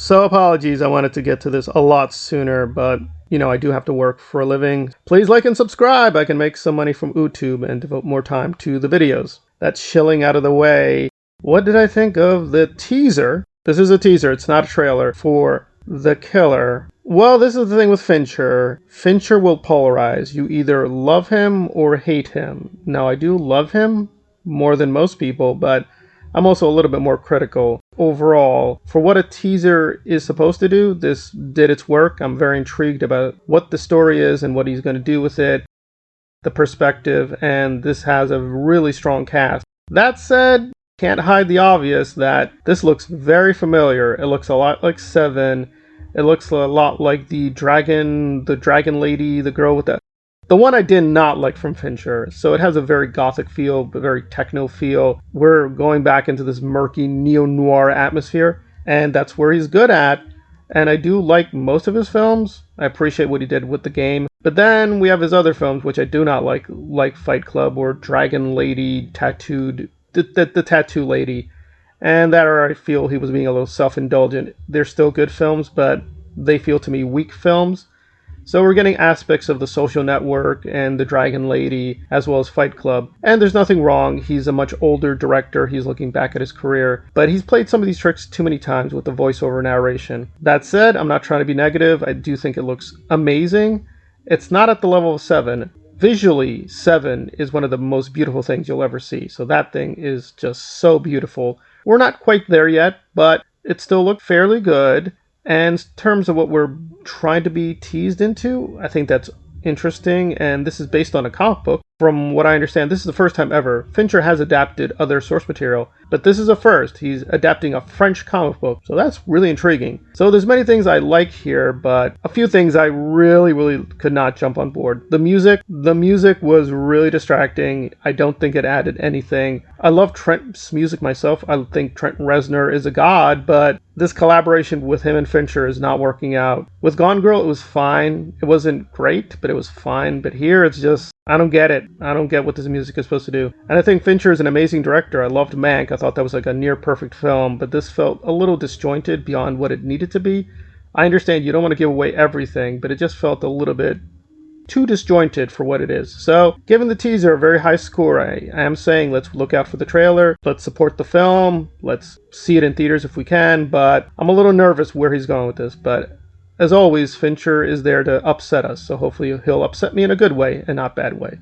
So apologies, I wanted to get to this a lot sooner, but I do have to work for a living. Please like and subscribe. I can make some money from YouTube and devote more time to the videos. That's shilling out of the way. What did I think of the teaser? This is a teaser, it's not a trailer, for The Killer. Well, this is the thing with Fincher. Fincher will polarize. You either love him or hate him. Now, I do love him more than most people, but I'm also a little bit more critical. Overall, for what a teaser is supposed to do, this did its work. I'm very intrigued about what the story is and what he's going to do with it, the perspective, and this has a really strong cast. That said, can't hide the obvious that this looks very familiar. It looks a lot like Seven. It looks a lot like the dragon lady, the girl with the one I did not like from Fincher. So it has a very gothic feel, but very techno feel. We're going back into this murky neo-noir atmosphere, and that's where he's good at. And I do like most of his films. I appreciate what he did with The Game. But then we have his other films, which I do not like Fight Club or Dragon Lady, Tattooed, the Tattoo Lady. And that I feel he was being a little self-indulgent. They're still good films, but they feel to me weak films. So we're getting aspects of The Social Network and The Dragon Lady, as well as Fight Club. And there's nothing wrong. He's a much older director. He's looking back at his career. But he's played some of these tricks too many times with the voiceover narration. That said, I'm not trying to be negative. I do think it looks amazing. It's not at the level of Seven. Visually, Seven is one of the most beautiful things you'll ever see. So that thing is just so beautiful. We're not quite there yet, but it still looked fairly good. And in terms of what we're trying to be teased into, I think that's interesting. And this is based on a comic book. From what I understand, this is the first time ever. Fincher has adapted other source material, but this is a first. He's adapting a French comic book, so that's really intriguing. So there's many things I like here, but a few things I really could not jump on board. The music was really distracting. I don't think it added anything. I love Trent's music myself. I think Trent Reznor is a god, but this collaboration with him and Fincher is not working out. With Gone Girl, it was fine. It wasn't great, but it was fine. But here, it's just, I don't get it. I don't get what this music is supposed to do. And I think Fincher is an amazing director. I loved Mank. I thought that was like a near perfect film, but this felt a little disjointed beyond what it needed to be. I understand you don't want to give away everything, but it just felt a little bit too disjointed for what it is. So, given the teaser a very high score, I am saying let's look out for the trailer. Let's support the film. Let's see it in theaters if we can, but I'm a little nervous where he's going with this. But as always, Fincher is there to upset us, so hopefully he'll upset me in a good way and not bad way.